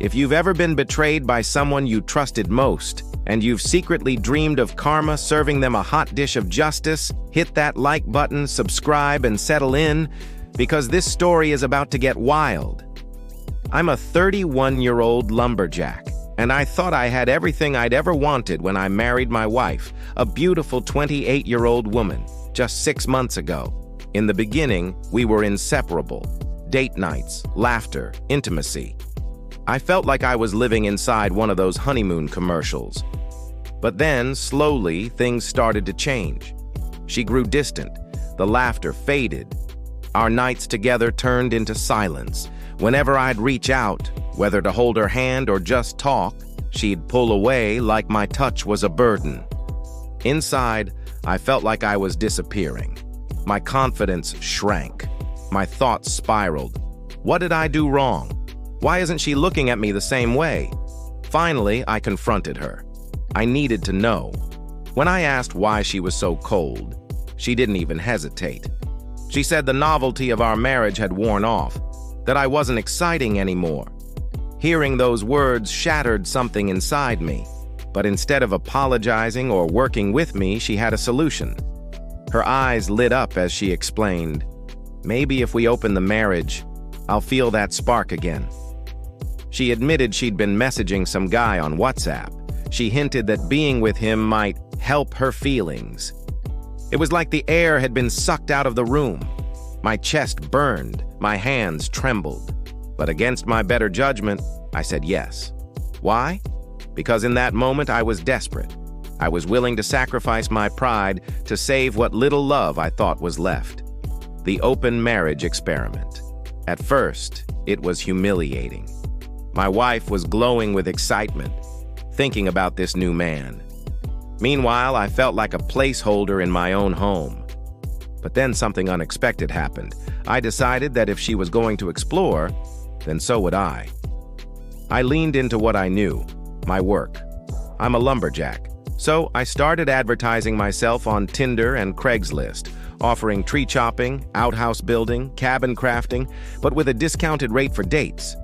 If you've ever been betrayed by someone you trusted most, and you've secretly dreamed of karma serving them a hot dish of justice, hit that like button, subscribe, and settle in, because this story is about to get wild. I'm a 31-year-old lumberjack, and I thought I had everything I'd ever wanted when I married my wife, a beautiful 28-year-old woman, just 6 months ago. In the beginning, we were inseparable. Date nights, laughter, intimacy. I felt like I was living inside one of those honeymoon commercials. But then, slowly, things started to change. She grew distant. The laughter faded. Our nights together turned into silence. Whenever I'd reach out, whether to hold her hand or just talk, she'd pull away like my touch was a burden. Inside, I felt like I was disappearing. My confidence shrank. My thoughts spiraled. What did I do wrong? Why isn't she looking at me the same way? Finally, I confronted her. I needed to know. When I asked why she was so cold, she didn't even hesitate. She said the novelty of our marriage had worn off, that I wasn't exciting anymore. Hearing those words shattered something inside me, but instead of apologizing or working with me, she had a solution. Her eyes lit up as she explained, "Maybe if we open the marriage, I'll feel that spark again." She admitted she'd been messaging some guy on WhatsApp. She hinted that being with him might help her feelings. It was like the air had been sucked out of the room. My chest burned, my hands trembled. But against my better judgment, I said yes. Why? Because in that moment I was desperate. I was willing to sacrifice my pride to save what little love I thought was left. The open marriage experiment. At first, it was humiliating. My wife was glowing with excitement, thinking about this new man. Meanwhile, I felt like a placeholder in my own home. But then something unexpected happened. I decided that if she was going to explore, then so would I. I leaned into what I knew, my work. I'm a lumberjack, so I started advertising myself on Tinder and Craigslist, offering tree chopping, outhouse building, cabin crafting, but with a discounted rate for dates.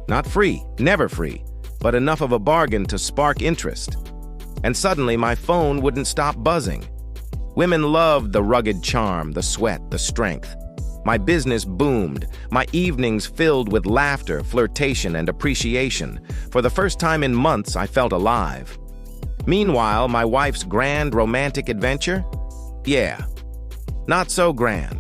Not free, never free, but enough of a bargain to spark interest. And suddenly my phone wouldn't stop buzzing. Women loved the rugged charm, the sweat, the strength. My business boomed, my evenings filled with laughter, flirtation, and appreciation. For the first time in months, I felt alive. Meanwhile, my wife's grand romantic adventure? Yeah, not so grand.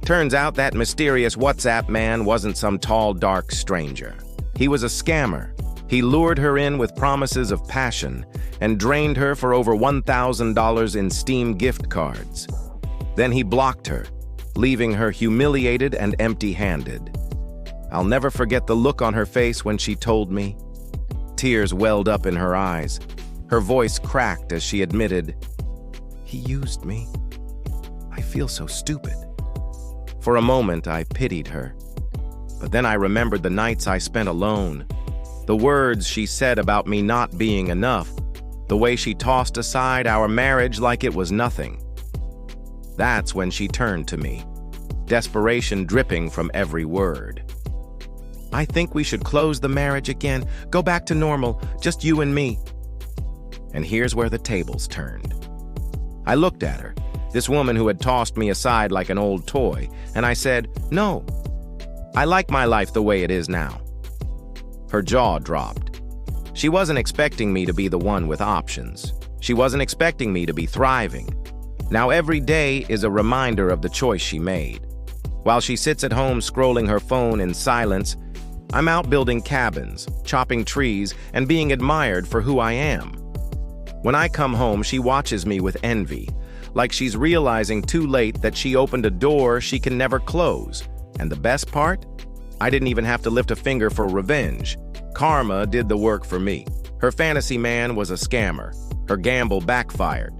Turns out that mysterious WhatsApp man wasn't some tall, dark stranger. He was a scammer. He lured her in with promises of passion and drained her for over $1,000 in Steam gift cards. Then he blocked her, leaving her humiliated and empty-handed. I'll never forget the look on her face when she told me. Tears welled up in her eyes. Her voice cracked as she admitted, "He used me. I feel so stupid." For a moment, I pitied her. But then I remembered the nights I spent alone, the words she said about me not being enough, the way she tossed aside our marriage like it was nothing. That's when she turned to me, desperation dripping from every word. "I think we should close the marriage again, go back to normal, just you and me." And here's where the tables turned. I looked at her, this woman who had tossed me aside like an old toy, and I said, "No, I like my life the way it is now." Her jaw dropped. She wasn't expecting me to be the one with options. She wasn't expecting me to be thriving. Now every day is a reminder of the choice she made. While she sits at home scrolling her phone in silence, I'm out building cabins, chopping trees, and being admired for who I am. When I come home, she watches me with envy, like she's realizing too late that she opened a door she can never close. And the best part? I didn't even have to lift a finger for revenge. Karma did the work for me. Her fantasy man was a scammer. Her gamble backfired.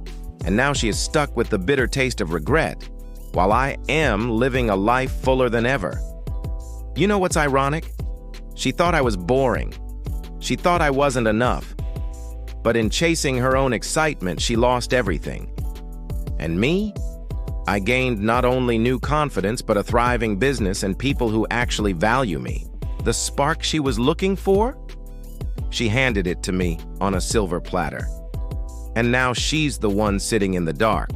And now she is stuck with the bitter taste of regret, while I am living a life fuller than ever. You know what's ironic? She thought I was boring. She thought I wasn't enough. But in chasing her own excitement, she lost everything. And me? I gained not only new confidence, but a thriving business and people who actually value me. The spark she was looking for? She handed it to me on a silver platter. And now she's the one sitting in the dark.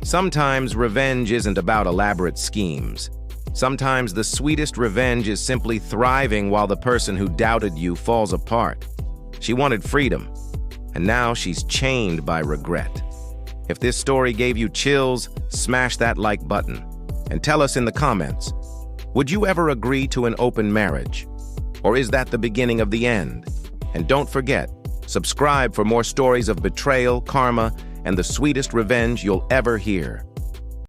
Sometimes revenge isn't about elaborate schemes. Sometimes the sweetest revenge is simply thriving while the person who doubted you falls apart. She wanted freedom, and now she's chained by regret. If this story gave you chills, smash that like button. And tell us in the comments, would you ever agree to an open marriage? Or is that the beginning of the end? And don't forget, subscribe for more stories of betrayal, karma, and the sweetest revenge you'll ever hear.